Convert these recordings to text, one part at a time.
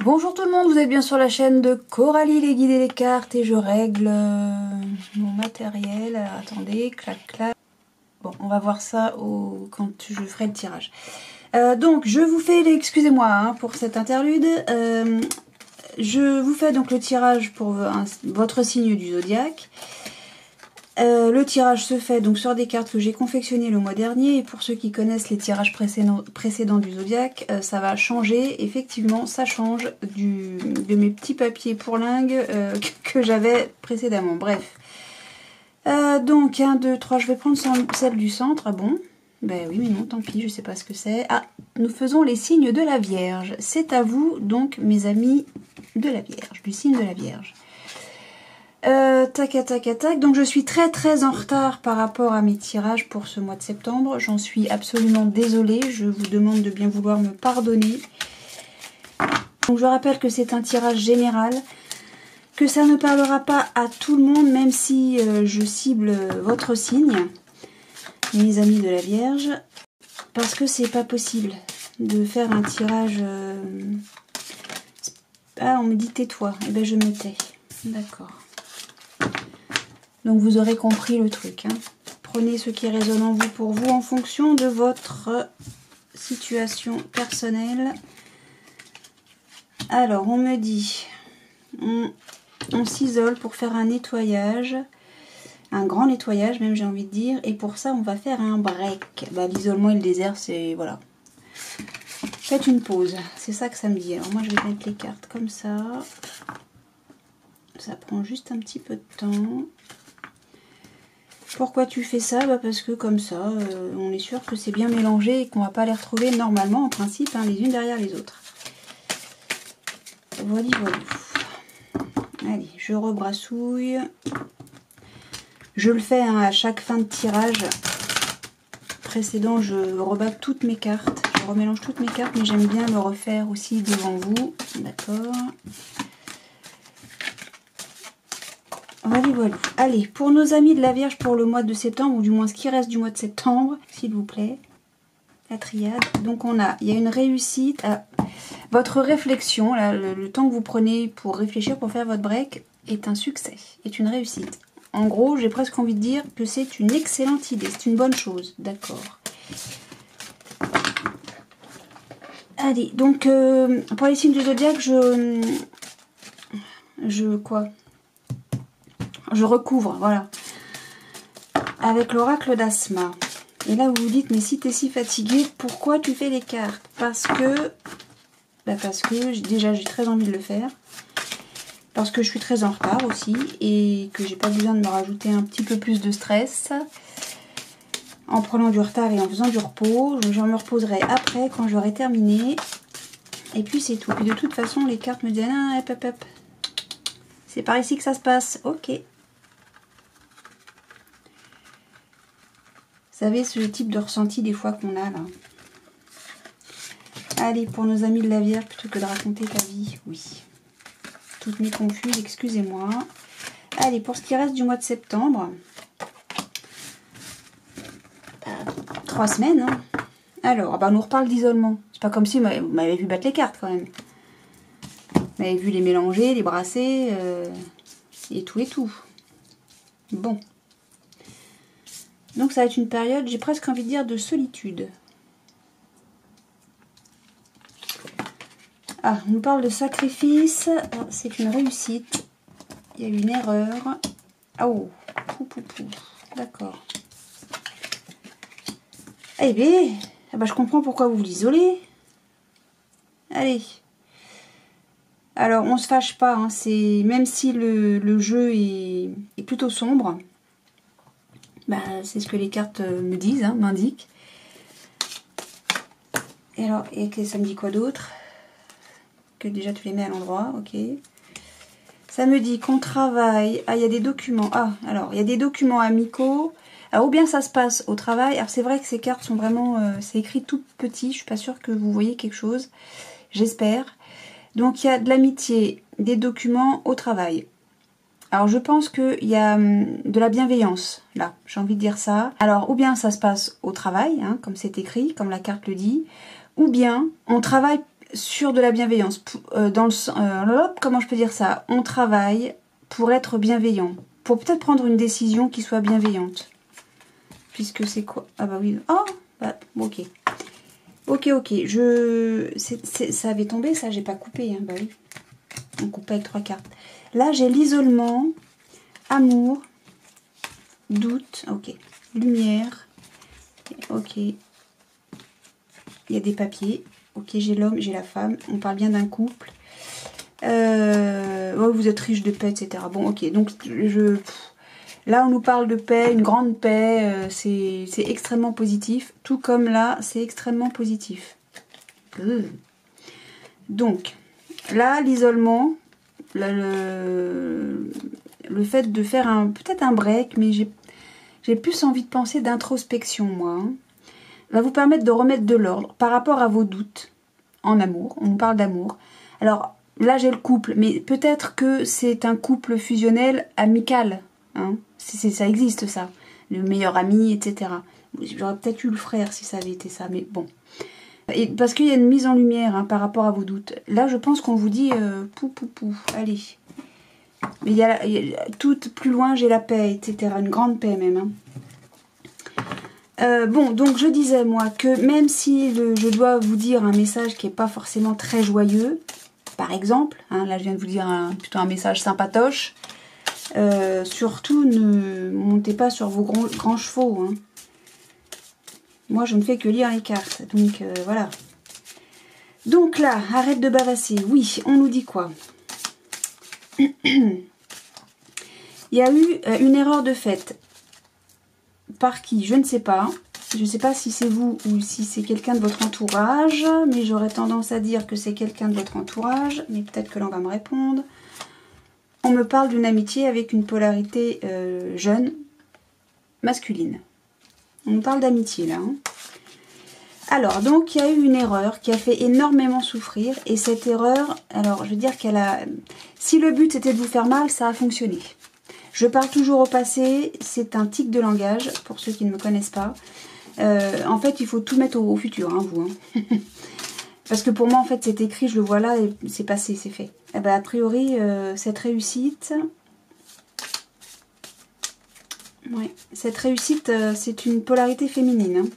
Bonjour tout le monde, vous êtes bien sur la chaîne de Coralie les guides et les cartes et je règle mon matériel. Alors, attendez, clac clac. Bon, on va voir ça quand je ferai le tirage. Donc je vous fais, excusez-moi pour cette interlude, je vous fais donc le tirage pour votre signe du zodiaque. Le tirage se fait donc sur des cartes que j'ai confectionnées le mois dernier, et pour ceux qui connaissent les tirages précédents du zodiaque, ça va changer. Effectivement, ça change de mes petits papiers pourlingues que j'avais précédemment. Bref. Donc 1, 2, 3, je vais prendre celle du centre. Ah bon? Ben oui, mais non, tant pis, je sais pas ce que c'est. Ah, nous faisons les signes de la Vierge. C'est à vous, donc, mes amis de la Vierge, du signe de la Vierge. Tac, tac, tac. Donc je suis très en retard par rapport à mes tirages pour ce mois de septembre. J'en suis absolument désolée. Je vous demande de bien vouloir me pardonner. Donc je rappelle que c'est un tirage général, que ça ne parlera pas à tout le monde, même si je cible votre signe, mes amis de la Vierge, parce que c'est pas possible de faire un tirage. Ah, on me dit tais-toi. Eh ben je me tais. D'accord. Donc vous aurez compris le truc. Prenez ce qui résonne en vous pour vous en fonction de votre situation personnelle. Alors on me dit, on s'isole pour faire un nettoyage, un grand nettoyage même j'ai envie de dire, et pour ça on va faire un break. Bah, l'isolement et le désert, c'est voilà. Faites une pause, c'est ça que ça me dit. Alors moi je vais mettre les cartes comme ça. Ça prend juste un petit peu de temps. Pourquoi tu fais ça? Bah parce que comme ça, on est sûr que c'est bien mélangé et qu'on va pas les retrouver normalement en principe les unes derrière les autres. Voilà, voilà. Allez, je rebrassouille. Je le fais à chaque fin de tirage précédent, je rebats toutes mes cartes. Je remélange toutes mes cartes, mais j'aime bien le refaire aussi devant vous. D'accord. Voilà, voilà. Allez, pour nos amis de la Vierge pour le mois de septembre, ou du moins ce qui reste du mois de septembre, s'il vous plaît. La triade. Donc il y a une réussite. Votre réflexion, là, le temps que vous prenez pour réfléchir, pour faire votre break, est un succès, est une réussite. En gros, j'ai presque envie de dire que c'est une excellente idée, c'est une bonne chose. D'accord. Allez, donc pour les signes du zodiaque, je recouvre, voilà, avec l'oracle d'Asma. Et là, vous vous dites, mais si tu es si fatigué, pourquoi tu fais les cartes? Parce que déjà, j'ai très envie de le faire. Parce que je suis très en retard aussi. Et que j'ai pas besoin de me rajouter un petit peu plus de stress. En prenant du retard et en faisant du repos. Je me reposerai après, quand j'aurai terminé. Et puis, c'est tout. Puis de toute façon, les cartes me disent, ah, hop, hop, hop. C'est par ici que ça se passe. Ok. Vous savez, ce type de ressenti des fois qu'on a là. Allez, pour nos amis de la Vierge, plutôt que de raconter ta vie, oui. Toutes mes confuses, excusez-moi. Allez, pour ce qui reste du mois de septembre. 3 semaines. Alors, on nous reparle d'isolement. C'est pas comme si vous m'avez vu battre les cartes quand même. Vous m'avez vu les mélanger, les brasser, et tout et tout. Bon. Donc ça va être une période, j'ai presque envie de dire, de solitude. Ah, on nous parle de sacrifice. C'est une réussite. Il y a eu une erreur. Oh, d'accord. Eh bien, je comprends pourquoi vous vous isolez. Allez. Alors, on se fâche pas. Même si le jeu est plutôt sombre. C'est ce que les cartes me disent, m'indiquent. Et alors, ça me dit quoi d'autre? Que déjà tu les mets à l'endroit, ok. Ça me dit qu'on travaille. Ah, il y a des documents. Ah, alors, il y a des documents amicaux. Alors, ou bien ça se passe au travail. Alors, c'est vrai que ces cartes sont vraiment... c'est écrit tout petit. Je suis pas sûre que vous voyez quelque chose. J'espère. Donc, il y a de l'amitié, des documents au travail. Alors, je pense qu'il y a de la bienveillance, là. J'ai envie de dire ça. Alors, ou bien ça se passe au travail, comme c'est écrit, comme la carte le dit. Ou bien, on travaille sur de la bienveillance. Comment je peux dire ça? On travaille pour être bienveillant. Pour peut-être prendre une décision qui soit bienveillante. Puisque c'est quoi? Ah bah oui. Oh bah, ok. Ok. Ça avait tombé, ça, j'ai pas coupé. Hein. Bah oui. On coupe avec 3 cartes. Là, j'ai l'isolement, amour, doute, ok. Lumière, ok. Il y a des papiers. Ok, j'ai l'homme, j'ai la femme. On parle bien d'un couple. Oh, vous êtes riche de paix, etc. Bon, ok. Donc, là, on nous parle de paix, une grande paix. C'est extrêmement positif. Tout comme là, c'est extrêmement positif. Donc, là, l'isolement, le fait de faire peut-être un break, mais j'ai plus envie de penser d'introspection, moi. Hein, va vous permettre de remettre de l'ordre par rapport à vos doutes en amour. On nous parle d'amour. Alors, là, j'ai le couple, mais peut-être que c'est un couple fusionnel amical. Hein, ça existe, ça. Le meilleur ami, etc. J'aurais peut-être eu le frère si ça avait été ça, mais bon. Et parce qu'il y a une mise en lumière hein, par rapport à vos doutes. Là, je pense qu'on vous dit allez. Mais il y a tout plus loin, j'ai la paix, etc. Une grande paix même. Hein. Bon, donc je disais moi que même si je dois vous dire un message qui n'est pas forcément très joyeux, par exemple, hein, là je viens de vous dire plutôt un message sympatoche, surtout ne montez pas sur vos grands chevaux. Hein. Moi je ne fais que lire les cartes, donc voilà. Donc là, arrête de bavasser, oui, on nous dit quoi? Il y a eu une erreur de fait. Par qui? Je ne sais pas. Je ne sais pas si c'est vous ou si c'est quelqu'un de votre entourage. Mais j'aurais tendance à dire que c'est quelqu'un de votre entourage. Mais peut-être que l'on va me répondre. On me parle d'une amitié avec une polarité jeune, masculine. On nous parle d'amitié là. Hein. Alors, donc, il y a eu une erreur qui a fait énormément souffrir. Et cette erreur, alors, je veux dire qu'elle a... Si le but était de vous faire mal, ça a fonctionné. Je parle toujours au passé, c'est un tic de langage, pour ceux qui ne me connaissent pas. En fait, il faut tout mettre au futur, hein, vous. Hein. Parce que pour moi, en fait, c'est écrit, je le vois là, et c'est passé, c'est fait. Eh ben, a priori, cette réussite... Ouais, cette réussite, c'est une polarité féminine. Hein.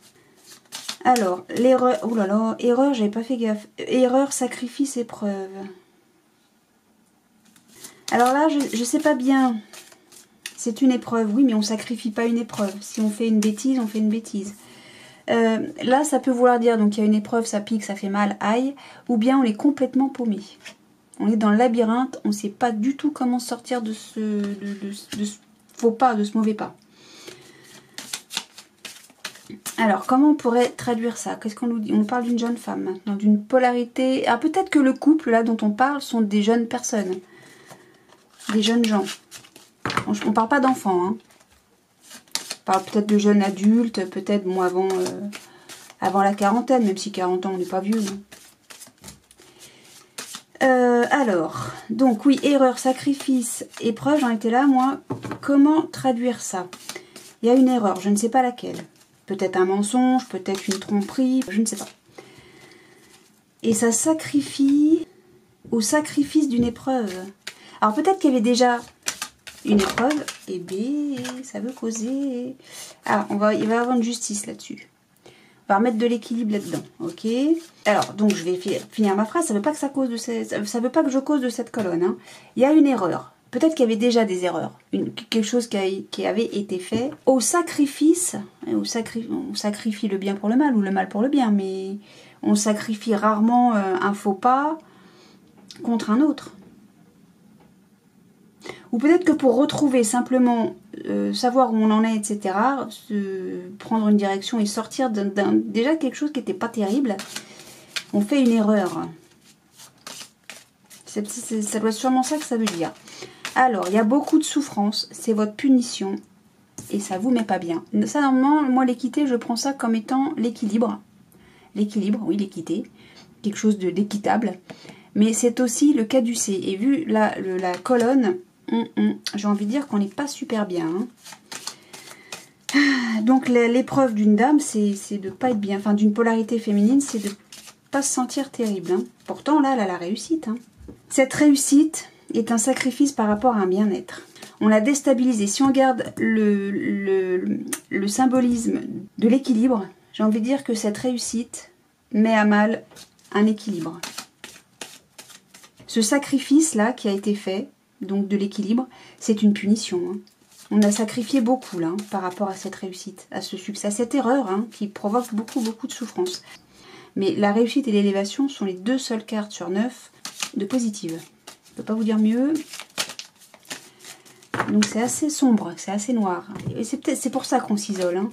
Alors, l'erreur... Oh là là, erreur, j'avais pas fait gaffe. Erreur, sacrifice, épreuve. Alors là, je sais pas bien... C'est une épreuve, oui, mais on ne sacrifie pas une épreuve. Si on fait une bêtise, on fait une bêtise. Là, ça peut vouloir dire, donc il y a une épreuve, ça pique, ça fait mal, aïe. Ou bien on est complètement paumé. On est dans le labyrinthe, on ne sait pas du tout comment sortir de ce faux pas, de ce mauvais pas. Alors, comment on pourrait traduire ça? Qu'est-ce qu'on nous dit? On parle d'une jeune femme maintenant, d'une polarité... Ah, peut-être que le couple, là, dont on parle, sont des jeunes personnes. Des jeunes gens. On ne parle pas d'enfants, hein. On parle peut-être de jeunes adultes, peut-être bon, avant la quarantaine, même si 40 ans, on n'est pas vieux. Alors, donc oui, erreur, sacrifice, épreuve, j'en étais là, moi. Comment traduire ça? Il y a une erreur, je ne sais pas laquelle. Peut-être un mensonge, peut-être une tromperie, je ne sais pas. Et ça sacrifie au sacrifice d'une épreuve. Alors peut-être qu'il y avait déjà... une épreuve, et B, ça veut causer... Ah, il va y avoir une justice là-dessus. On va remettre de l'équilibre là-dedans, ok? Alors, donc je vais finir ma phrase, ça veut pas que ça cause de ça veut pas que je cause de cette colonne. Hein. Il y a une erreur. Peut-être qu'il y avait déjà des erreurs. Quelque chose qui avait été fait. Au sacrifice, on sacrifie le bien pour le mal, ou le mal pour le bien, mais on sacrifie rarement un faux pas contre un autre. Ou peut-être que pour retrouver simplement, savoir où on en est, etc., prendre une direction et sortir déjà quelque chose qui n'était pas terrible, on fait une erreur. Ça doit être sûrement ça que ça veut dire. Alors, il y a beaucoup de souffrance, c'est votre punition, et ça vous met pas bien. Ça, normalement, moi, l'équité, je prends ça comme étant l'équilibre. L'équilibre, oui, l'équité. Quelque chose d'équitable. Mais c'est aussi le caducé. Et vu la colonne... j'ai envie de dire qu'on n'est pas super bien. Hein. Donc l'épreuve d'une dame, c'est de pas être bien. Enfin, d'une polarité féminine, c'est de pas se sentir terrible. Hein. Pourtant, là, elle a la réussite. Hein. Cette réussite est un sacrifice par rapport à un bien-être. On l'a déstabilisé. Si on regarde le symbolisme de l'équilibre, j'ai envie de dire que cette réussite met à mal un équilibre. Ce sacrifice-là qui a été fait, donc de l'équilibre, c'est une punition. Hein. On a sacrifié beaucoup là, par rapport à cette réussite, à ce succès, à cette erreur hein, qui provoque beaucoup de souffrance. Mais la réussite et l'élévation sont les 2 seules cartes sur 9 de positives. Je ne peux pas vous dire mieux. Donc c'est assez sombre, c'est assez noir. Et c'est pour ça qu'on s'isole. Hein.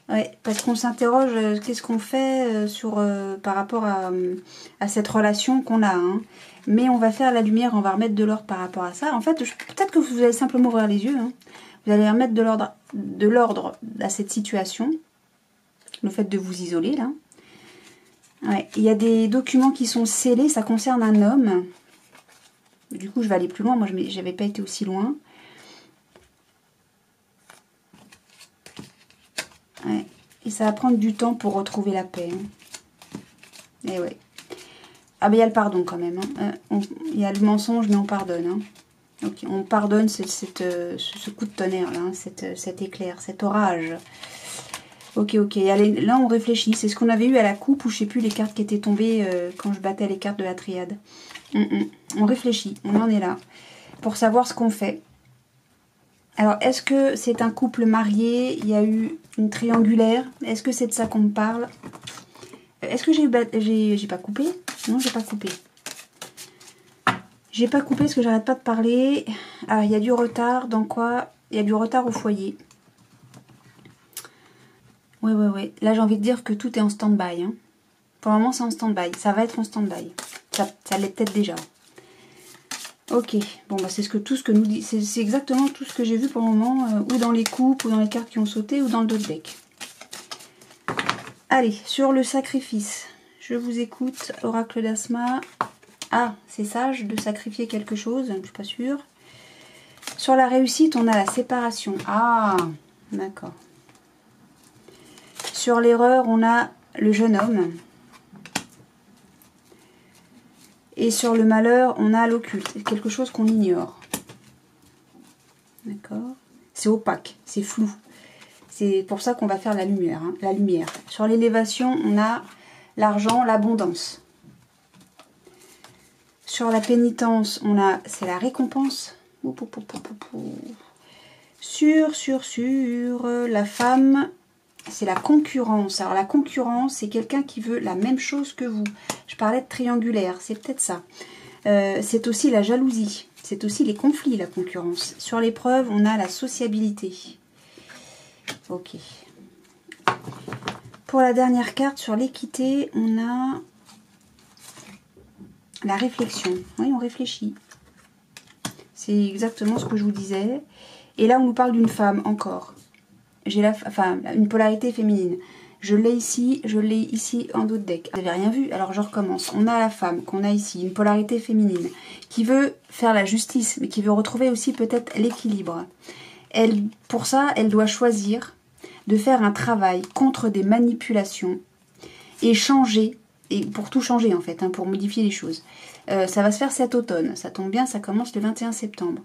Ouais, parce qu'on s'interroge, qu'est-ce qu'on fait par rapport à cette relation qu'on a. Hein. Mais on va faire la lumière, on va remettre de l'ordre par rapport à ça. En fait, peut-être que vous allez simplement ouvrir les yeux. Hein. Vous allez remettre de l'ordre à cette situation. Le fait de vous isoler, là. Ouais, il y a des documents qui sont scellés, ça concerne un homme. Du coup, je vais aller plus loin. Moi, je n'avais pas été aussi loin. Ouais. Et ça va prendre du temps pour retrouver la paix. Hein. Et ouais. Ah ben il y a le pardon quand même. Hein. Il y a le mensonge, mais on pardonne. Hein. Donc, on pardonne ce coup de tonnerre, là, hein, cet éclair, cet orage. Ok. Allez, là, on réfléchit. C'est ce qu'on avait eu à la coupe, ou je sais plus les cartes qui étaient tombées quand je battais les cartes de la triade. On réfléchit. On en est là. Pour savoir ce qu'on fait. Alors, est-ce que c'est un couple marié? Il y a eu une triangulaire. Est-ce que c'est de ça qu'on me parle? Est-ce que j'ai pas coupé? Non, j'ai pas coupé. J'ai pas coupé parce que j'arrête pas de parler. Ah, il y a du retard. Dans quoi? Il y a du retard au foyer. Ouais. Là, j'ai envie de dire que tout est en stand-by. Hein. Pour le moment, c'est en stand-by. Ça va être en stand-by. Ça l'est peut-être déjà. Ok. Bon, bah, c'est tout ce que nous dit. C'est exactement tout ce que j'ai vu pour le moment. Ou dans les coupes, ou dans les cartes qui ont sauté, ou dans le dos de deck. Allez, sur le sacrifice. Je vous écoute, Oracle d'Asma. Ah, c'est sage de sacrifier quelque chose, je suis pas sûre. Sur la réussite, on a la séparation. Ah, d'accord. Sur l'erreur, on a le jeune homme. Et sur le malheur, on a l'occulte. C'est quelque chose qu'on ignore. D'accord. C'est opaque, c'est flou. C'est pour ça qu'on va faire la lumière. Hein, la lumière. Sur l'élévation, on a l'argent, l'abondance. Sur la pénitence, c'est la récompense. Sur la femme, c'est la concurrence. Alors la concurrence, c'est quelqu'un qui veut la même chose que vous. Je parlais de triangulaire, c'est peut-être ça. C'est aussi la jalousie. C'est aussi les conflits, la concurrence. Sur l'épreuve, on a la sociabilité. Ok. Pour la dernière carte, sur l'équité, on a la réflexion. Oui, on réfléchit. C'est exactement ce que je vous disais. Et là, on nous parle d'une femme, encore. J'ai une polarité féminine. Je l'ai ici en dos de deck. Vous n'avez rien vu, alors je recommence. On a la femme qu'on a ici, une polarité féminine, qui veut faire la justice, mais qui veut retrouver aussi peut-être l'équilibre. Pour ça, elle doit choisir de faire un travail contre des manipulations et changer, et pour tout changer en fait, hein, pour modifier les choses. Ça va se faire cet automne, ça tombe bien, ça commence le 21 septembre.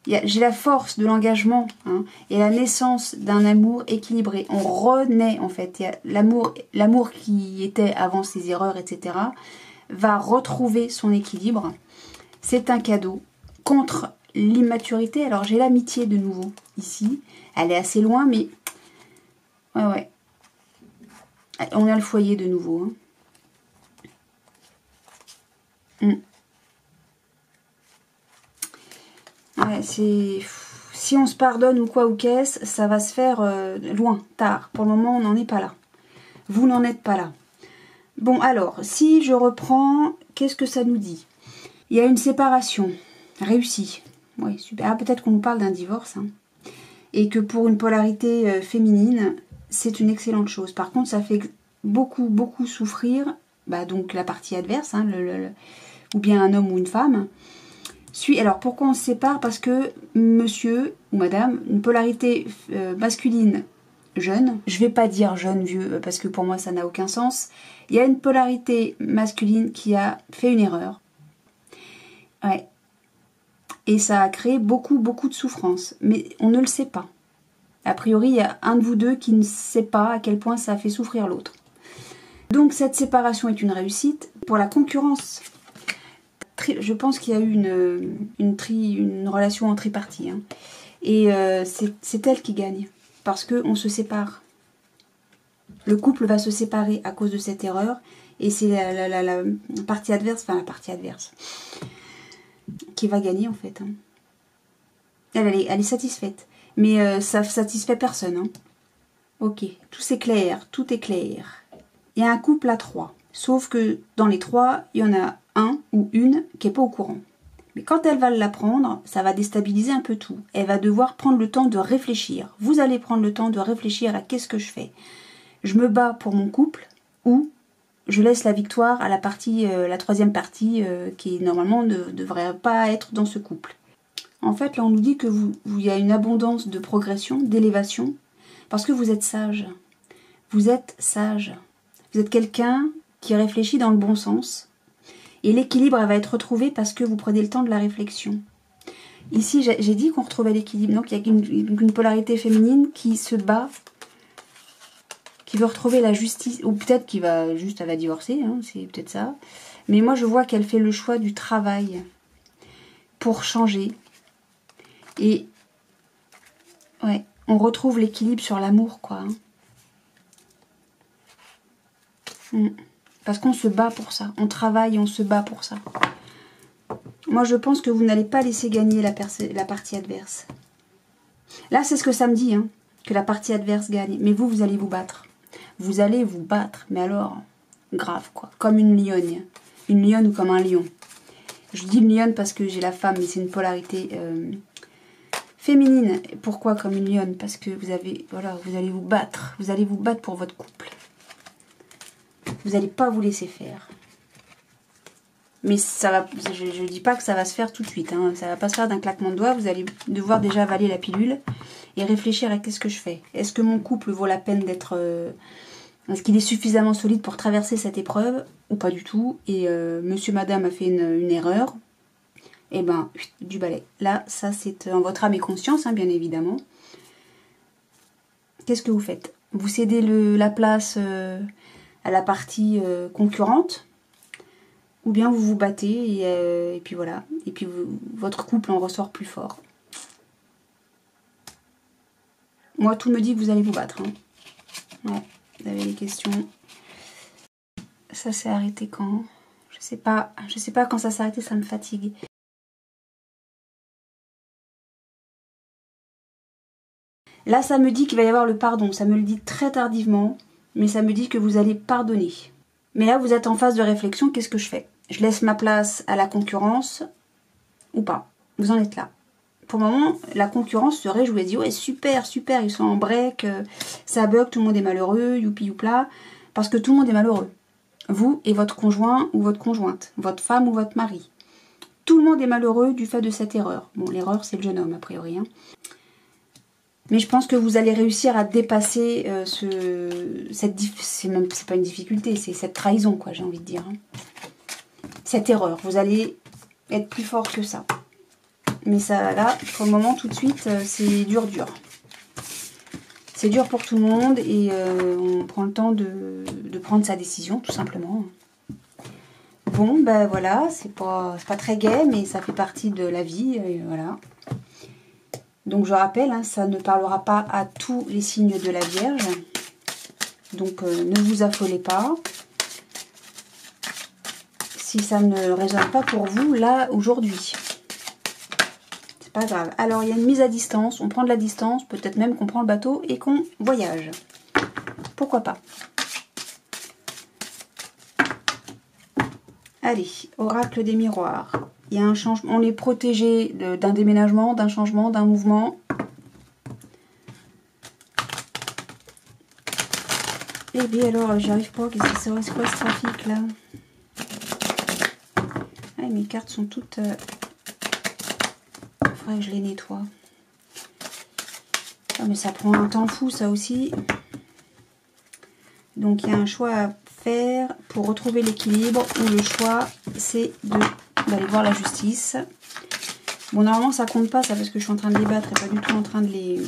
J'ai la force de l'engagement hein, et la naissance d'un amour équilibré. On renaît en fait. L'amour qui était avant ses erreurs, etc. va retrouver son équilibre. C'est un cadeau contre l'immaturité. Alors j'ai l'amitié de nouveau ici. Elle est assez loin, mais ouais. On a le foyer de nouveau. Hein. Ouais, si on se pardonne ou quoi ou qu'est-ce, ça va se faire loin, tard. Pour le moment, on n'en est pas là. Vous n'en êtes pas là. Bon, alors, si je reprends, qu'est-ce que ça nous dit? Il y a une séparation réussie. Oui, super. Ah, peut-être qu'on nous parle d'un divorce. Hein. Et que pour une polarité féminine, c'est une excellente chose. Par contre, ça fait beaucoup souffrir, donc la partie adverse, hein, ou bien un homme ou une femme. Alors, pourquoi on se sépare? Parce que monsieur ou madame, une polarité masculine jeune. Je vais pas dire jeune, vieux, parce que pour moi ça n'a aucun sens. Il y a une polarité masculine qui a fait une erreur. Ouais. Et ça a créé beaucoup de souffrance. Mais on ne le sait pas. A priori, il y a un de vous deux qui ne sait pas à quel point ça a fait souffrir l'autre. Donc cette séparation est une réussite. Pour la concurrence, je pense qu'il y a eu une relation en tripartie. Hein. Et c'est elle qui gagne. Parce qu'on se sépare. Le couple va se séparer à cause de cette erreur. Et c'est la partie adverse, enfin la partie adverse, qui va gagner en fait. Hein. Elle est satisfaite. Mais ça satisfait personne. Hein. Ok, tout est clair, tout est clair. Il y a un couple à 3. Sauf que dans les 3, il y en a un ou une qui n'est pas au courant. Mais quand elle va l'apprendre, ça va déstabiliser un peu tout. Elle va devoir prendre le temps de réfléchir. Vous allez prendre le temps de réfléchir à qu'est-ce que je fais. Je me bats pour mon couple ou je laisse la victoire à la partie, la troisième partie qui normalement ne devrait pas être dans ce couple. En fait, là, on nous dit que il y a une abondance de progression, d'élévation, parce que vous êtes sage. Vous êtes sage. Vous êtes quelqu'un qui réfléchit dans le bon sens. Et l'équilibre va être retrouvé parce que vous prenez le temps de la réflexion. Ici, j'ai dit qu'on retrouvait l'équilibre. Donc, il y a une polarité féminine qui se bat, qui veut retrouver la justice, ou peut-être qui va juste, elle va divorcer, hein, c'est peut-être ça. Mais moi, je vois qu'elle fait le choix du travail pour changer. Et ouais, on retrouve l'équilibre sur l'amour, quoi. Hein. Parce qu'on se bat pour ça. On travaille et on se bat pour ça. Moi, je pense que vous n'allez pas laisser gagner la partie adverse. Là, c'est ce que ça me dit, hein, que la partie adverse gagne. Mais vous allez vous battre. Vous allez vous battre. Mais alors, grave, quoi. Comme une lionne. Une lionne ou comme un lion. Je dis une lionne parce que j'ai la femme, mais c'est une polarité... féminine. Pourquoi comme une lionne? Parce que vous allez vous battre. Vous allez vous battre pour votre couple. Vous n'allez pas vous laisser faire. Mais ça va. Je ne dis pas que ça va se faire tout de suite. Hein. Ça ne va pas se faire d'un claquement de doigts. Vous allez devoir déjà avaler la pilule et réfléchir à qu'est-ce que je fais. Est-ce que mon couple vaut la peine d'être... est-ce qu'il est suffisamment solide pour traverser cette épreuve ou pas du tout? Et monsieur, madame a fait une erreur. Et ben, du balai. Là, ça, c'est en votre âme et conscience, hein, bien évidemment. Qu'est-ce que vous faites? Vous cédez la place à la partie concurrente, ou bien vous vous battez, et puis voilà. Et puis, votre couple en ressort plus fort. Moi, tout me dit que vous allez vous battre. Hein. Ouais, vous avez des questions. Ça s'est arrêté quand? Je sais pas quand ça s'est arrêté, ça me fatigue. Là, ça me dit qu'il va y avoir le pardon. Ça me le dit très tardivement, mais ça me dit que vous allez pardonner. Mais là, vous êtes en phase de réflexion. Qu'est-ce que je fais? Je laisse ma place à la concurrence ou pas? Vous en êtes là. Pour le moment, la concurrence se réjouit. Elle dit, ouais, super, super, ils sont en break, ça bug, tout le monde est malheureux, youpi youpla. Parce que tout le monde est malheureux. Vous et votre conjoint ou votre conjointe, votre femme ou votre mari. Tout le monde est malheureux du fait de cette erreur. Bon, l'erreur, c'est le jeune homme, a priori. Hein. Mais je pense que vous allez réussir à dépasser c'est pas une difficulté, c'est cette trahison, quoi, j'ai envie de dire. Hein. Cette erreur, vous allez être plus fort que ça. Mais ça, là, pour le moment, tout de suite, c'est dur. C'est dur pour tout le monde et on prend le temps de prendre sa décision, tout simplement. Bon, ben voilà, c'est pas très gai, mais ça fait partie de la vie, et voilà. Donc je rappelle, hein, ça ne parlera pas à tous les signes de la Vierge. Donc ne vous affolez pas. Si ça ne résonne pas pour vous, là, aujourd'hui. C'est pas grave. Alors il y a une mise à distance, on prend de la distance, peut-être même qu'on prend le bateau et qu'on voyage. Pourquoi pas? Allez, oracle des miroirs. Il y a un changement, on est protégé d'un déménagement, d'un changement, d'un mouvement. Eh bien alors, j'y arrive pas, qu'est-ce que c'est quoi ce trafic là? Ah, mes cartes sont toutes... Il faudrait que je les nettoie. Ah, mais ça prend un temps fou, ça aussi. Donc, il y a un choix à faire pour retrouver l'équilibre. Ou le choix, c'est d'aller voir la justice. Bon, normalement, ça compte pas, ça, parce que je suis en train de les battre et pas du tout en train de les...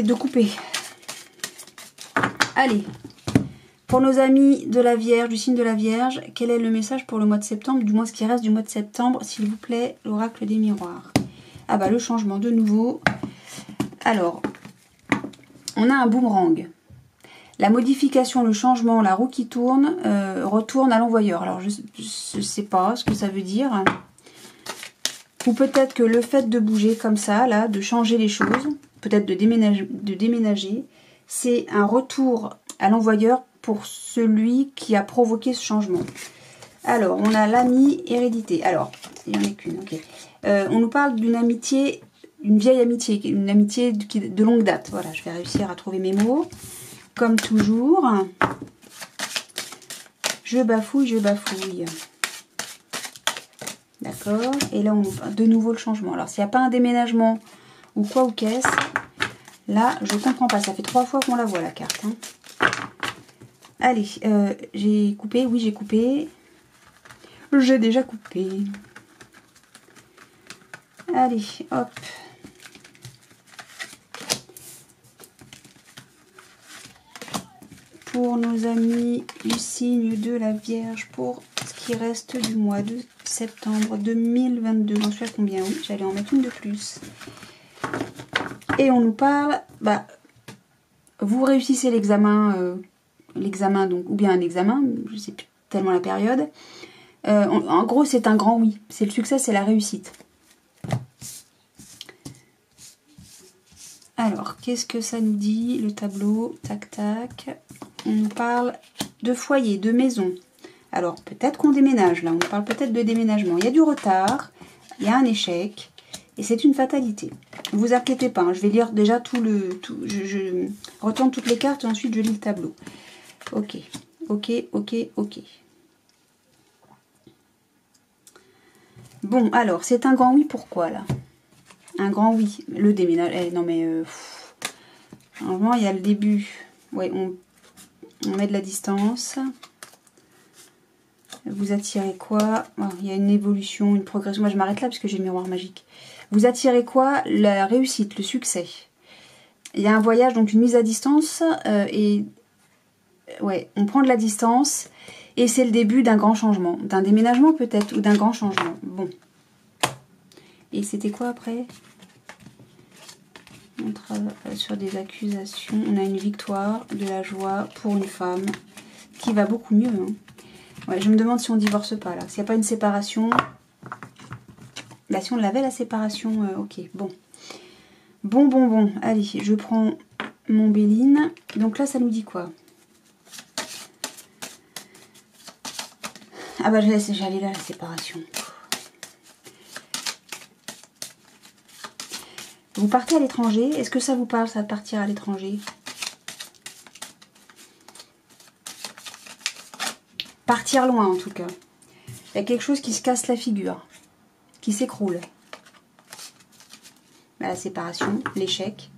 de couper. Allez. Pour nos amis de la Vierge, du signe de la Vierge, quel est le message pour le mois de septembre, du moins ce qui reste du mois de septembre, s'il vous plaît, l'oracle des miroirs. Ah bah le changement de nouveau. Alors, on a un boomerang. La modification, le changement, la roue qui tourne, retourne à l'envoyeur. Alors je ne sais pas ce que ça veut dire. Ou peut-être que le fait de bouger comme ça, là, de changer les choses, peut-être de déménager, c'est un retour à l'envoyeur pour celui qui a provoqué ce changement. Alors, on a l'ami hérédité. Alors, il n'y en a qu'une, ok. On nous parle d'une amitié, une vieille amitié, une amitié de longue date. Voilà, je vais réussir à trouver mes mots. Comme toujours. Je bafouille, je bafouille. D'accord. Et là, on de nouveau le changement. Alors, s'il n'y a pas un déménagement ou quoi ou qu'est-ce, là, je comprends pas. Ça fait 3 fois qu'on la voit, la carte. Hein. Allez, j'ai coupé. Oui, j'ai coupé. J'ai déjà coupé. Allez, hop. Pour nos amis du signe de la Vierge, pour ce qui reste du mois de septembre 2022. J'en suis à combien? Oui, j'allais en mettre une de plus. Et on nous parle, bah, vous réussissez l'examen, donc, ou bien un examen, je sais plus tellement la période. En gros, c'est un grand oui. C'est le succès, c'est la réussite. Alors, qu'est-ce que ça nous dit, le tableau? Tac, tac. On nous parle de foyer, de maison. Alors, peut-être qu'on déménage, là. On nous parle peut-être de déménagement. Il y a du retard, il y a un échec, et c'est une fatalité. Ne vous inquiétez pas, hein, je vais lire déjà je retourne toutes les cartes et ensuite je lis le tableau. Ok, ok, ok, ok. Bon, alors, c'est un grand oui, pourquoi, là? Un grand oui. Le déménage... non, mais... normalement, il y a le début. Ouais, on met de la distance. Vous attirez quoi? Oh, il y a une évolution, une progression. Moi, je m'arrête là parce que j'ai le miroir magique. Vous attirez quoi? La réussite, le succès. Il y a un voyage, donc une mise à distance. Et ouais, on prend de la distance. Et c'est le début d'un grand changement. D'un déménagement peut-être, ou d'un grand changement. Bon. Et c'était quoi après? On travaille sur des accusations. On a une victoire, de la joie pour une femme qui va beaucoup mieux. Hein. Ouais, je me demande si on divorce pas là. S'il n'y a pas une séparation. Là, si on l'avait la séparation, ok, bon. Bon. Allez, je prends mon Béline. Donc là, ça nous dit quoi? Ah bah j'allais là, la séparation. Vous partez à l'étranger. Est-ce que ça vous parle, ça, de partir à l'étranger? Partir loin, en tout cas. Il y a quelque chose qui se casse la figure. Qui s'écroule. La séparation, l'échec.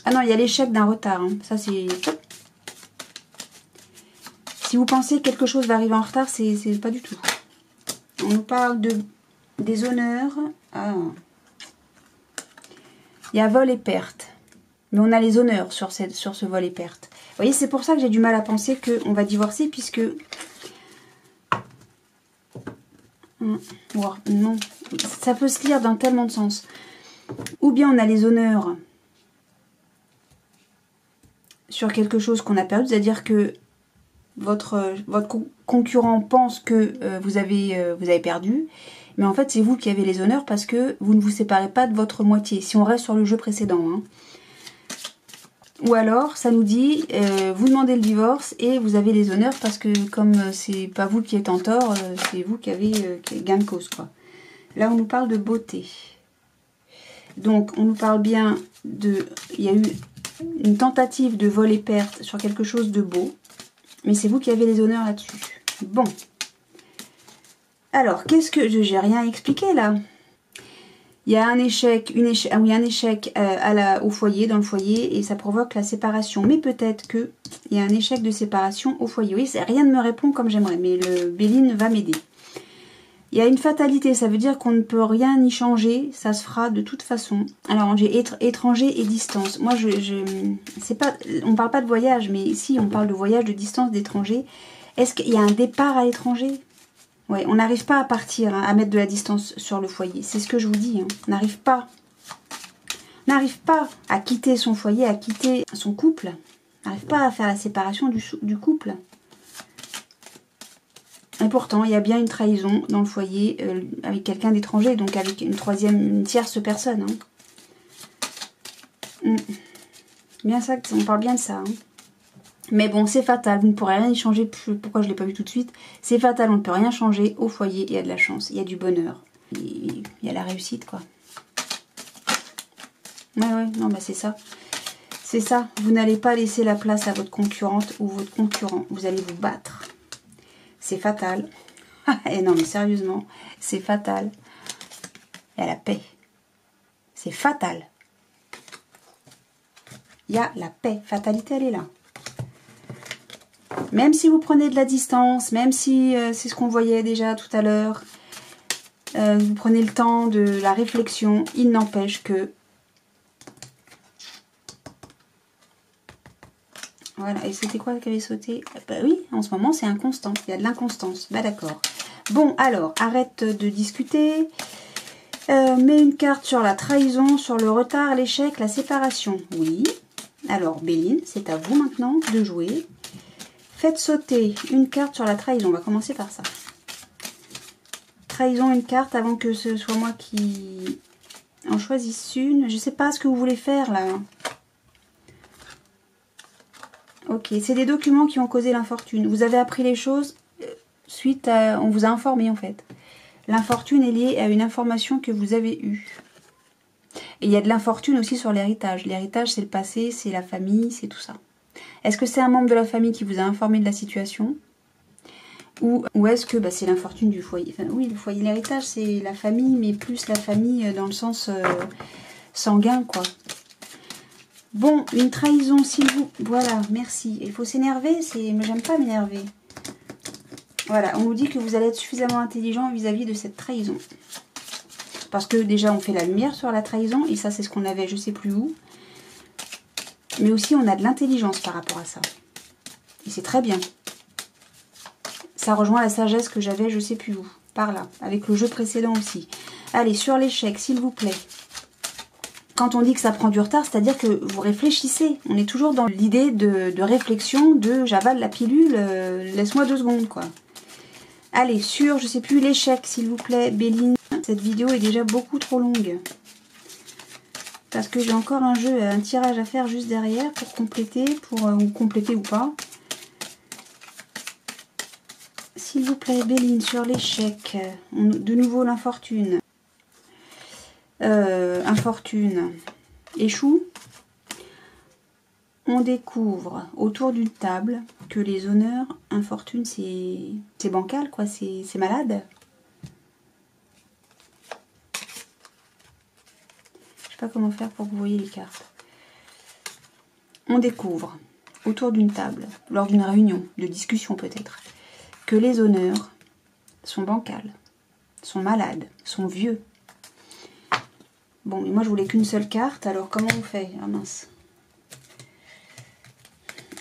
Ah non, il y a l'échec d'un retard. Hein. Ça, c'est... Si vous pensez que quelque chose va arriver en retard, c'est pas du tout. On nous parle des honneurs. Ah. Il y a vol et perte. Mais on a les honneurs sur ce vol et perte. Vous voyez, c'est pour ça que j'ai du mal à penser qu'on va divorcer, puisque... Non, ça peut se lire dans tellement de sens. Ou bien on a les honneurs sur quelque chose qu'on a perdu, c'est-à-dire que votre concurrent pense que vous avez perdu, mais en fait c'est vous qui avez les honneurs parce que vous ne vous séparez pas de votre moitié, si on reste sur le jeu précédent. Hein. Ou alors ça nous dit, vous demandez le divorce et vous avez les honneurs parce que comme c'est pas vous qui êtes en tort, c'est vous qui avez gain de cause, quoi. Là on nous parle de beauté. Donc on nous parle bien de... Il y a eu une tentative de vol et perte sur quelque chose de beau. Mais c'est vous qui avez les honneurs là-dessus. Bon. Alors, qu'est-ce que... J'ai rien expliqué là. Il y a un échec, oui, un échec au foyer, dans le foyer, et ça provoque la séparation. Mais peut-être qu'il y a un échec de séparation au foyer. Oui, rien ne me répond comme j'aimerais, mais le Béline va m'aider. Il y a une fatalité, ça veut dire qu'on ne peut rien y changer, ça se fera de toute façon. Alors, j'ai étranger et distance. Moi, c'est pas, on parle pas de voyage, mais si, on parle de voyage, de distance, d'étranger. Est-ce qu'il y a un départ à l'étranger? Ouais, on n'arrive pas à partir, hein, à mettre de la distance sur le foyer. C'est ce que je vous dis. Hein. On n'arrive pas. On n'arrive pas à quitter son foyer, à quitter son couple. On n'arrive pas à faire la séparation du couple. Et pourtant, il y a bien une trahison dans le foyer avec quelqu'un d'étranger, donc avec une tierce personne. Hein. Bien ça, on parle bien de ça. Hein. Mais bon, c'est fatal, vous ne pourrez rien y changer. Pourquoi je ne l'ai pas vu tout de suite? C'est fatal, on ne peut rien changer. Au foyer, il y a de la chance, il y a du bonheur. Il y a la réussite, quoi. Ouais, non, bah c'est ça. C'est ça, vous n'allez pas laisser la place à votre concurrente ou votre concurrent. Vous allez vous battre. C'est fatal. Et non, mais sérieusement, c'est fatal. Il y a la paix. C'est fatal. Il y a la paix. Fatalité, elle est là. Même si vous prenez de la distance, même si c'est ce qu'on voyait déjà tout à l'heure, vous prenez le temps de la réflexion, il n'empêche que... Voilà, et c'était quoi qui avait sauté? Bah oui, en ce moment c'est inconstant, il y a de l'inconstance, bah d'accord. Bon, alors, arrête de discuter, mets une carte sur la trahison, sur le retard, l'échec, la séparation. Oui, alors Béline, c'est à vous maintenant de jouer. Faites sauter une carte sur la trahison. On va commencer par ça. Trahison, une carte avant que ce soit moi qui en choisisse une. Je ne sais pas ce que vous voulez faire là. Ok, c'est des documents qui ont causé l'infortune. Vous avez appris les choses suite à... On vous a informé en fait. L'infortune est liée à une information que vous avez eue. Et il y a de l'infortune aussi sur l'héritage. L'héritage, c'est le passé, c'est la famille, c'est tout ça. Est-ce que c'est un membre de la famille qui vous a informé de la situation? Ou est-ce que c'est l'infortune du foyer? Enfin, oui, le foyer, l'héritage, c'est la famille, mais plus la famille dans le sens sanguin, quoi. Bon, une trahison, s'il vous... Voilà, merci. Il faut s'énerver, j'aime pas m'énerver. Voilà, on nous dit que vous allez être suffisamment intelligent vis-à-vis de cette trahison. Parce que déjà, on fait la lumière sur la trahison, et ça, c'est ce qu'on avait, je sais plus où. Mais aussi, on a de l'intelligence par rapport à ça. Et c'est très bien. Ça rejoint la sagesse que j'avais, je sais plus où. Par là, avec le jeu précédent aussi. Allez, sur l'échec, s'il vous plaît. Quand on dit que ça prend du retard, c'est-à-dire que vous réfléchissez. On est toujours dans l'idée de réflexion, de j'avale la pilule, laisse-moi 2 secondes, quoi. Allez, sur, je sais plus, l'échec, s'il vous plaît, Béline. Cette vidéo est déjà beaucoup trop longue. Parce que j'ai encore un tirage à faire juste derrière pour compléter, ou compléter ou pas. S'il vous plaît, Béline, sur l'échec. De nouveau l'infortune. Infortune. Échoue. On découvre autour d'une table que les honneurs, infortune, c'est bancal, quoi, c'est malade. Je sais pas comment faire pour que vous voyez les cartes. On découvre autour d'une table, lors d'une réunion, de discussion peut-être, que les honneurs sont bancals, sont malades, sont vieux. Bon, mais moi je voulais qu'une seule carte, alors comment on fait? Ah mince.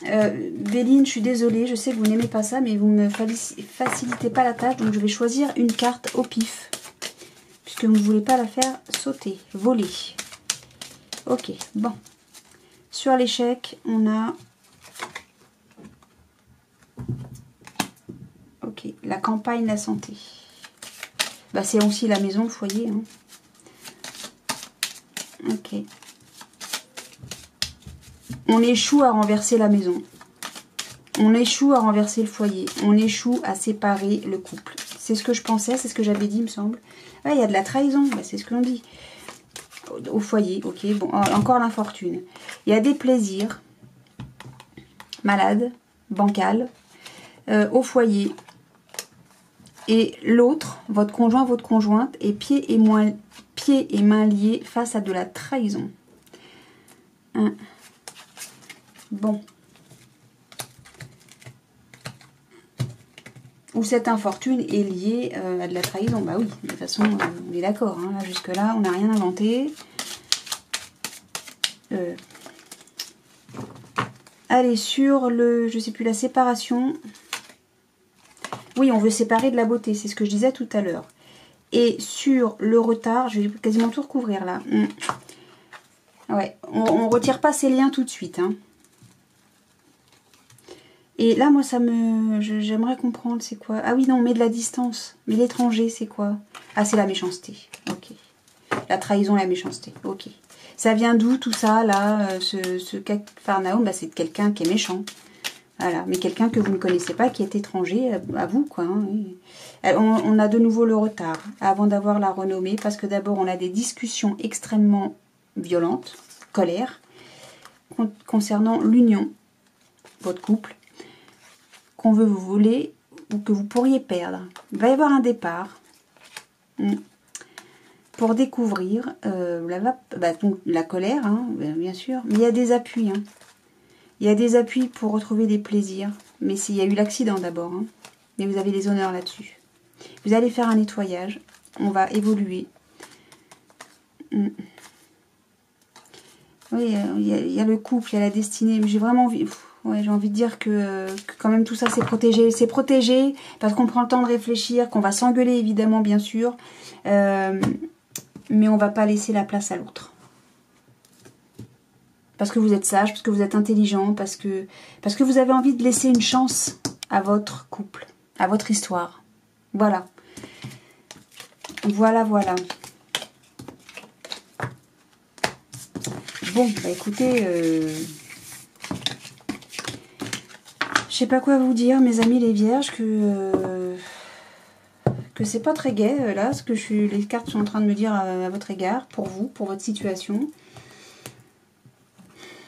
Béline, je suis désolée, je sais que vous n'aimez pas ça, mais vous ne me facilitez pas la tâche, donc je vais choisir une carte au pif, puisque vous ne voulez pas la faire sauter, voler. Ok, bon. Sur l'échec, on a... Ok, la campagne, la santé. Bah, c'est aussi la maison, le foyer. Hein. Ok. On échoue à renverser la maison. On échoue à renverser le foyer. On échoue à séparer le couple. C'est ce que je pensais, c'est ce que j'avais dit, il me semble. Ouais, il y a de la trahison, bah, c'est ce que l'on dit. Au foyer, ok. Bon, encore l'infortune. Il y a des plaisirs. Malade, bancal. Au foyer. Et l'autre, votre conjoint, votre conjointe, est pieds pieds et mains liés face à de la trahison. Hein. Bon. Ou cette infortune est liée à de la trahison. Bah oui, de toute façon, on est d'accord. Hein. Jusque-là, on n'a rien inventé. Allez, sur le, je sais plus, la séparation. Oui, on veut séparer de la beauté, c'est ce que je disais tout à l'heure. Et sur le retard, je vais quasiment tout recouvrir là. Ouais, on retire pas ces liens tout de suite. Hein. Et là, moi, j'aimerais comprendre, c'est quoi? Ah oui, non, on met de la distance. Mais l'étranger, c'est quoi? Ah, c'est la méchanceté. Ok. La trahison, la méchanceté. Ok. Ça vient d'où tout ça, là? Ce Capharnaüm, bah, c'est quelqu'un qui est méchant. Voilà. Mais quelqu'un que vous ne connaissez pas, qui est étranger à vous, quoi. Hein. On a de nouveau le retard avant d'avoir la renommée. Parce que d'abord, on a des discussions extrêmement violentes, colère, concernant l'union, votre couple, qu'on veut vous voler ou que vous pourriez perdre. Il va y avoir un départ pour découvrir la colère, hein, bien sûr, mais il y a des appuis. Hein. Il y a des appuis pour retrouver des plaisirs, mais il y a eu l'accident d'abord, hein, mais vous avez les honneurs là-dessus. Vous allez faire un nettoyage, on va évoluer. Oui, il y a le couple, il y a la destinée, mais j'ai vraiment envie... Ouais, j'ai envie de dire que quand même tout ça c'est protégé. C'est protégé parce qu'on prend le temps de réfléchir, qu'on va s'engueuler évidemment bien sûr. Mais on va pas laisser la place à l'autre. Parce que vous êtes sage, parce que vous êtes intelligent, parce que vous avez envie de laisser une chance à votre couple, à votre histoire. Voilà. Voilà, voilà. Bon, bah écoutez... Je sais pas quoi vous dire, mes amis les vierges, que c'est pas très gai, là, ce que les cartes sont en train de me dire à votre égard, pour vous, pour votre situation.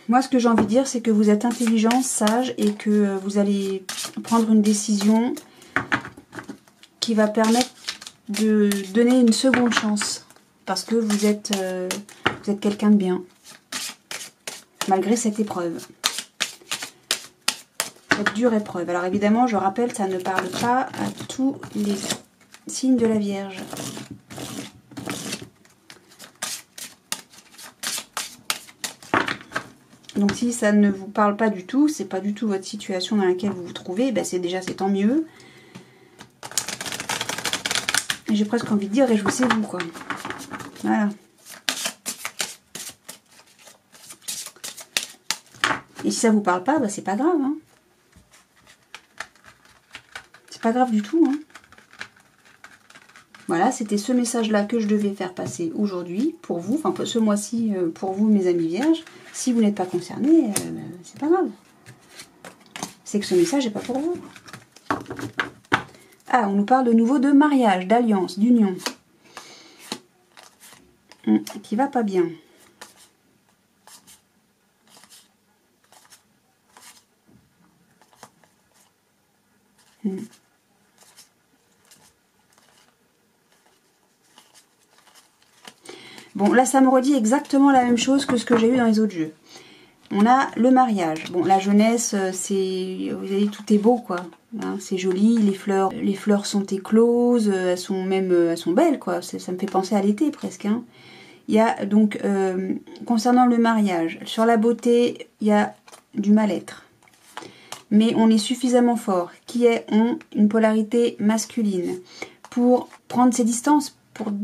Moi, ce que j'ai envie de dire, c'est que vous êtes intelligent, sage, et que vous allez prendre une décision qui va permettre de donner une seconde chance. Parce que vous êtes quelqu'un de bien, malgré cette épreuve. Cette dure épreuve. Alors évidemment, je rappelle, ça ne parle pas à tous les signes de la Vierge. Donc si ça ne vous parle pas du tout, c'est pas du tout votre situation dans laquelle vous vous trouvez, ben c'est tant mieux. Et j'ai presque envie de dire, réjouissez-vous, quoi. Voilà. Et si ça vous parle pas, ben c'est pas grave, hein. C'est pas grave du tout, hein. Voilà, c'était ce message-là que je devais faire passer aujourd'hui pour vous, enfin ce mois-ci pour vous, mes amis vierges. Si vous n'êtes pas concernés, c'est pas grave. C'est que ce message n'est pas pour vous. Ah, on nous parle de nouveau de mariage, d'alliance, d'union. Qui va pas bien. Bon, là, ça me redit exactement la même chose que ce que j'ai eu dans les autres jeux. On a le mariage. Bon, la jeunesse, c'est... Vous voyez, tout est beau, quoi. Hein, c'est joli, les fleurs sont écloses, elles sont belles, quoi. Ça me fait penser à l'été, presque. Hein. Il y a donc, concernant le mariage, sur la beauté, il y a du mal-être. Mais on est suffisamment fort, une polarité masculine, pour prendre ses distances,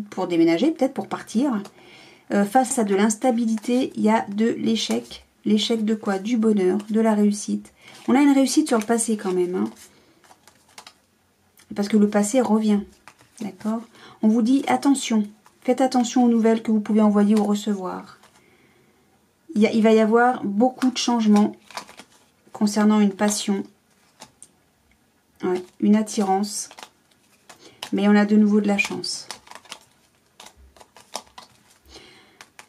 pour déménager, peut-être pour partir. Face à de l'instabilité, il y a de l'échec. L'échec de quoi? Du bonheur, de la réussite. On a une réussite sur le passé quand même. Hein, parce que le passé revient. D'accord? On vous dit attention. Faites attention aux nouvelles que vous pouvez envoyer ou recevoir. Il va y avoir beaucoup de changements concernant une passion. Ouais, une attirance. Mais on a de nouveau de la chance.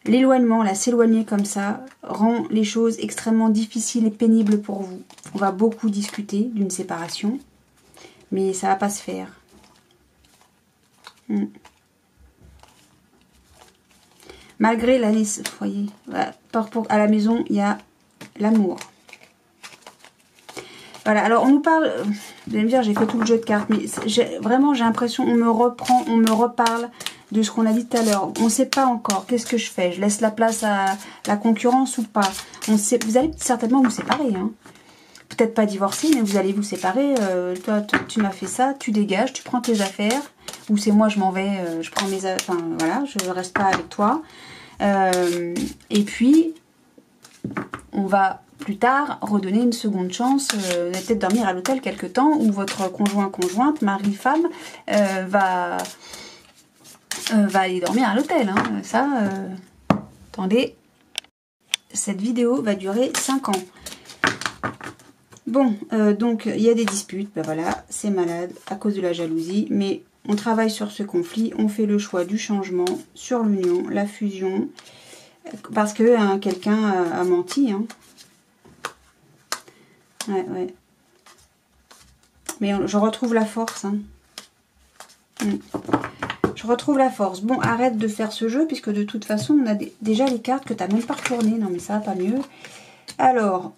L'éloignement, là, s'éloigner comme ça, rend les choses extrêmement difficiles et pénibles pour vous. On va beaucoup discuter d'une séparation, mais ça va pas se faire. Malgré la naissance, vous voyez, voilà, à la maison, il y a l'amour. Voilà, alors on nous parle, vous allez me dire, j'ai fait tout le jeu de cartes, mais vraiment j'ai l'impression, on me reprend, on me reparle de ce qu'on a dit tout à l'heure. On ne sait pas encore, qu'est-ce que je fais? Je laisse la place à la concurrence ou pas? Vous allez certainement vous séparer, hein. Peut-être pas divorcer, mais vous allez vous séparer. Toi, tu m'as fait ça, tu dégages, tu prends tes affaires. Ou c'est moi, je m'en vais, je prends mes affaires. Enfin, voilà, je ne reste pas avec toi. Et puis, on va plus tard redonner une seconde chance. Vous allez peut-être dormir à l'hôtel quelque temps, où votre conjointe, mari, femme, va aller dormir à l'hôtel. Hein. Ça, attendez, cette vidéo va durer 5 ans. Bon, donc il y a des disputes, ben voilà, c'est malade à cause de la jalousie, mais on travaille sur ce conflit, on fait le choix du changement sur l'union, la fusion, parce que hein, quelqu'un a menti. Hein. Ouais. Mais je retrouve la force. Hein. Je retrouve la force. Bon, arrête de faire ce jeu, puisque de toute façon, on a déjà les cartes que tu n'as même pas retournées. Non, mais ça va pas mieux. Alors...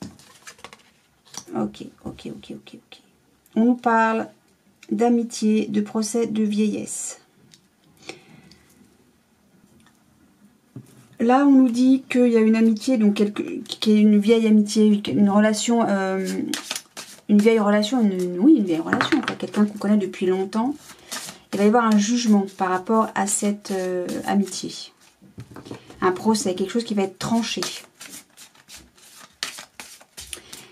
Ok. On nous parle d'amitié, de procès de vieillesse. Là, on nous dit qu'il y a une amitié, donc qui est une vieille amitié, une relation, une vieille relation, oui, une vieille relation, quelqu'un qu'on connaît depuis longtemps. Il va y avoir un jugement par rapport à cette amitié. Un procès, quelque chose qui va être tranché.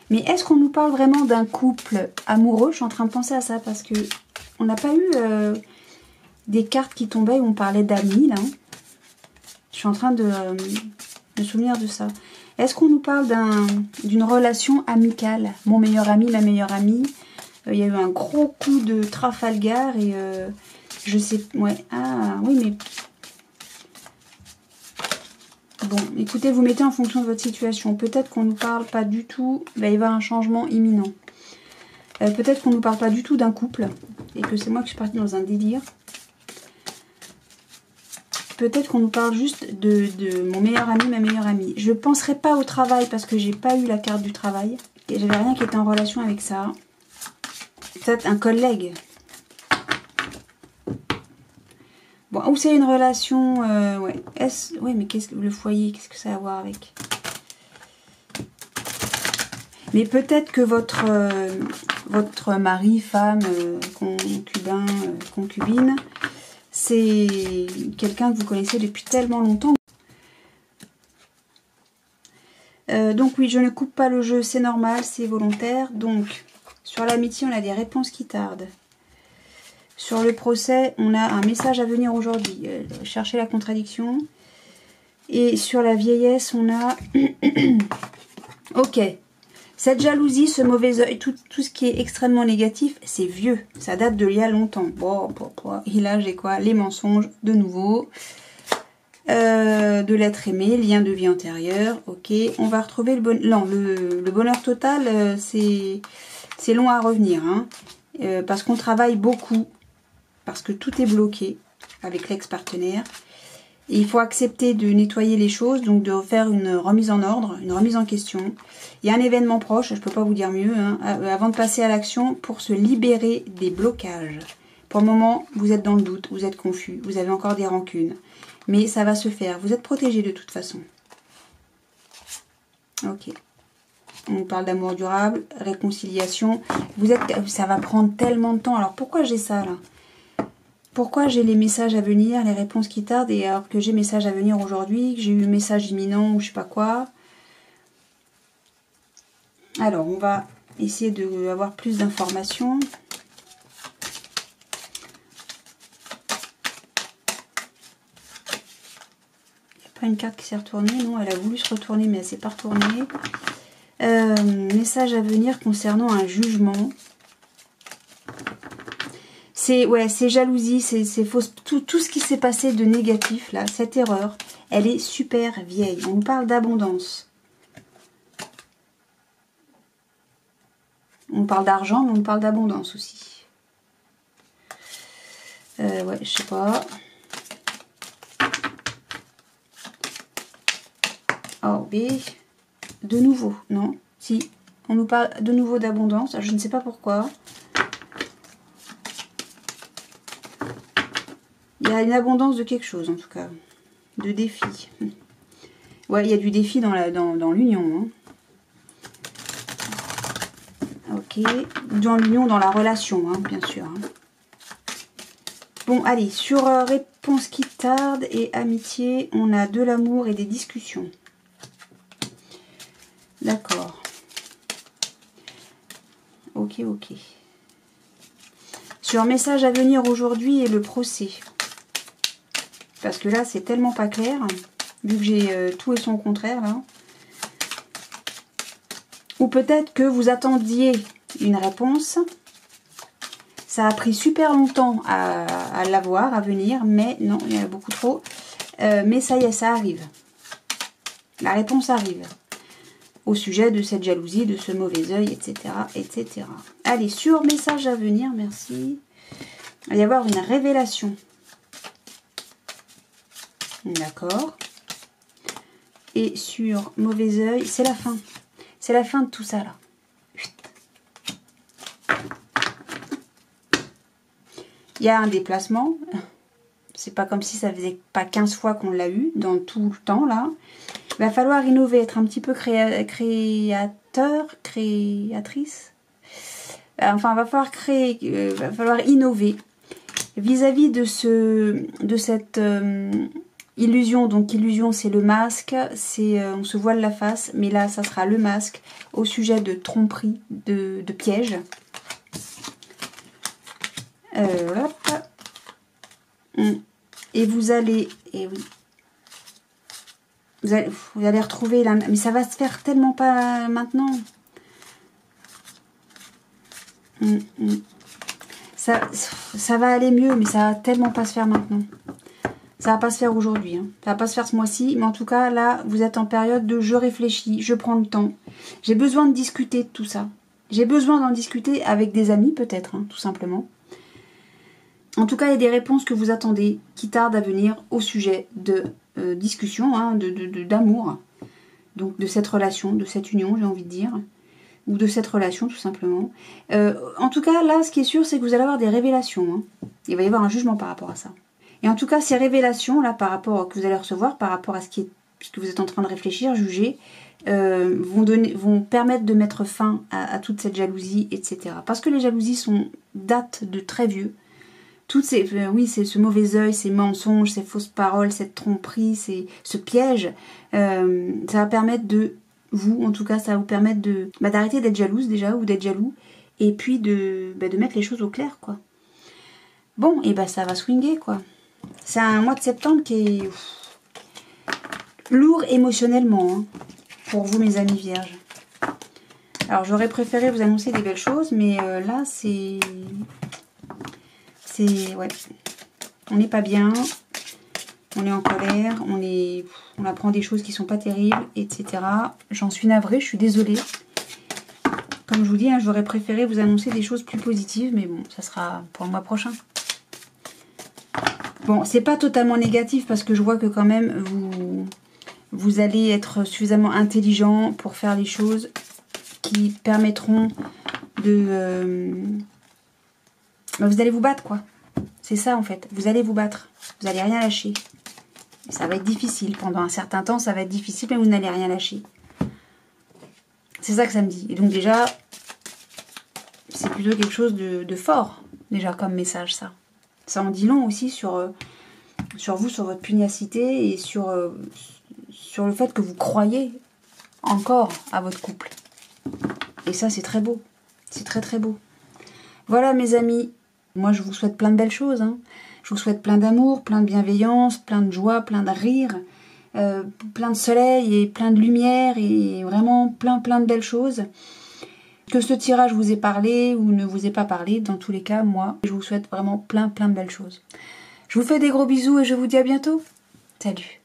Mais est-ce qu'on nous parle vraiment d'un couple amoureux? Je suis en train de penser à ça parce que on n'a pas eu des cartes qui tombaient où on parlait d'amis là. Je suis en train de me souvenir de ça. Est-ce qu'on nous parle d'une relation amicale? Mon meilleur ami, ma meilleure amie. Il y a eu un gros coup de Trafalgar et je sais... Ouais, ah oui mais... Bon, écoutez, vous mettez en fonction de votre situation. Peut-être qu'on ne nous parle pas du tout, il va y avoir un changement imminent. Peut-être qu'on ne nous parle pas du tout d'un couple, et que c'est moi qui suis partie dans un délire. Peut-être qu'on nous parle juste de mon meilleur ami, ma meilleure amie. Je ne penserai pas au travail, parce que j'ai pas eu la carte du travail. Et j'avais rien qui était en relation avec ça. Peut-être un collègue. Bon, ou c'est une relation, ouais. Ouais, mais qu'est-ce que le foyer, qu'est-ce que ça a à voir avec? Mais peut-être que votre mari, femme, concubin, concubine, c'est quelqu'un que vous connaissez depuis tellement longtemps. Donc oui, je ne coupe pas le jeu, c'est normal, c'est volontaire. Donc, sur l'amitié, on a des réponses qui tardent. Sur le procès, on a un message à venir aujourd'hui. Cherchez la contradiction. Et sur la vieillesse, on a... Ok. Cette jalousie, ce mauvais œil, tout ce qui est extrêmement négatif, c'est vieux. Ça date de il y a longtemps. Bon. Et là, j'ai quoi? Les mensonges, de nouveau. De l'être aimé, lien de vie antérieure. Ok. On va retrouver le bonheur. Non, le bonheur total, c'est long à revenir. Hein. Parce qu'on travaille beaucoup. Parce que tout est bloqué avec l'ex-partenaire. Et il faut accepter de nettoyer les choses, donc de faire une remise en ordre, une remise en question. Il y a un événement proche, je ne peux pas vous dire mieux, hein, avant de passer à l'action, pour se libérer des blocages. Pour le moment, vous êtes dans le doute, vous êtes confus, vous avez encore des rancunes. Mais ça va se faire, vous êtes protégé de toute façon. Ok. On parle d'amour durable, réconciliation. Ça va prendre tellement de temps. Alors pourquoi j'ai ça là? Pourquoi j'ai les messages à venir, les réponses qui tardent, et alors que j'ai message à venir aujourd'hui, que j'ai eu message imminent ou je sais pas quoi. Alors, on va essayer d'avoir plus d'informations. Il n'y a pas une carte qui s'est retournée, non, elle a voulu se retourner, mais elle ne s'est pas retournée. Message à venir concernant un jugement. C'est jalousie, c'est fausse. Tout ce qui s'est passé de négatif, là, cette erreur, elle est super vieille. On nous parle d'abondance. On parle d'argent, mais on nous parle d'abondance aussi. Ouais, je sais pas. Oh, B. De nouveau, non? Si, on nous parle de nouveau d'abondance. Je ne sais pas pourquoi. Il y a une abondance de quelque chose, en tout cas. De défis. Ouais, il y a du défi dans l'union. Hein. Ok. Dans l'union, dans la relation, hein, bien sûr. Hein. Bon, allez, sur réponse qui tarde et amitié, on a de l'amour et des discussions. D'accord. Ok, ok. Sur message à venir aujourd'hui et le procès. Parce que là, c'est tellement pas clair. Vu que j'ai tout et son contraire, là. Ou peut-être que vous attendiez une réponse. Ça a pris super longtemps à l'avoir, à venir. Mais non, il y en a beaucoup trop. Mais ça y est, ça arrive. La réponse arrive. Au sujet de cette jalousie, de ce mauvais œil, etc., etc. Allez, sur message à venir, merci. Il va y avoir une révélation. D'accord. Et sur mauvais œil, c'est la fin. C'est la fin de tout ça, là. Il y a un déplacement. C'est pas comme si ça faisait pas 15 fois qu'on l'a eu dans tout le temps, là. Il va falloir innover, être un petit peu créateur, créatrice. Enfin, va falloir innover vis-à-vis de cette illusion. Donc, illusion, c'est le masque, on se voile la face, mais là, ça sera le masque au sujet de tromperie, de piège. Hop. Et vous allez... Et oui. Vous allez retrouver là, mais ça va se faire tellement pas maintenant. Ça va aller mieux, mais ça va tellement pas se faire maintenant. Ça va pas se faire aujourd'hui. Hein. Ça va pas se faire ce mois-ci, mais en tout cas, là, vous êtes en période de je réfléchis, je prends le temps. J'ai besoin de discuter de tout ça. J'ai besoin d'en discuter avec des amis, peut-être, hein, tout simplement. En tout cas, il y a des réponses que vous attendez qui tardent à venir au sujet de discussion, hein, d'amour. Donc de cette relation, de cette union, j'ai envie de dire. Ou de cette relation, tout simplement. En tout cas, là, ce qui est sûr, c'est que vous allez avoir des révélations. Hein. Il va y avoir un jugement par rapport à ça. Et en tout cas, ces révélations-là, par rapport que vous allez recevoir, par rapport à ce que vous êtes en train de réfléchir, juger, vont permettre de mettre fin à toute cette jalousie, etc. Parce que les jalousies datent de très vieux. Toutes ces, oui, c'est ce mauvais œil, ces mensonges, ces fausses paroles, cette tromperie, ce piège, ça va permettre en tout cas, ça va vous permettre d'arrêter d'être jalouse déjà, ou d'être jaloux, et puis de mettre les choses au clair, quoi. Bon, et ça va swinguer, quoi. C'est un mois de septembre qui est lourd émotionnellement, hein, pour vous, mes amis vierges. Alors, j'aurais préféré vous annoncer des belles choses, mais là, ouais, on n'est pas bien, on est en colère, on apprend des choses qui sont pas terribles, etc. J'en suis navrée, je suis désolée. Comme je vous dis, hein, j'aurais préféré vous annoncer des choses plus positives, mais bon, ça sera pour le mois prochain. Bon, c'est pas totalement négatif parce que je vois que quand même vous allez être suffisamment intelligent pour faire les choses qui permettront vous allez vous battre, quoi. C'est ça, en fait. Vous allez vous battre. Vous n'allez rien lâcher. Ça va être difficile. Pendant un certain temps, ça va être difficile, mais vous n'allez rien lâcher. C'est ça que ça me dit. Et donc, déjà, c'est plutôt quelque chose de fort, déjà, comme message, ça. Ça en dit long aussi sur vous, sur votre pugnacité et sur le fait que vous croyez encore à votre couple. Et ça, c'est très beau. C'est très, très beau. Voilà, mes amis. Moi, je vous souhaite plein de belles choses. Hein. Je vous souhaite plein d'amour, plein de bienveillance, plein de joie, plein de rire, plein de soleil et plein de lumière et vraiment plein de belles choses. Que ce tirage vous ait parlé ou ne vous ait pas parlé, dans tous les cas, moi, je vous souhaite vraiment plein de belles choses. Je vous fais des gros bisous et je vous dis à bientôt. Salut!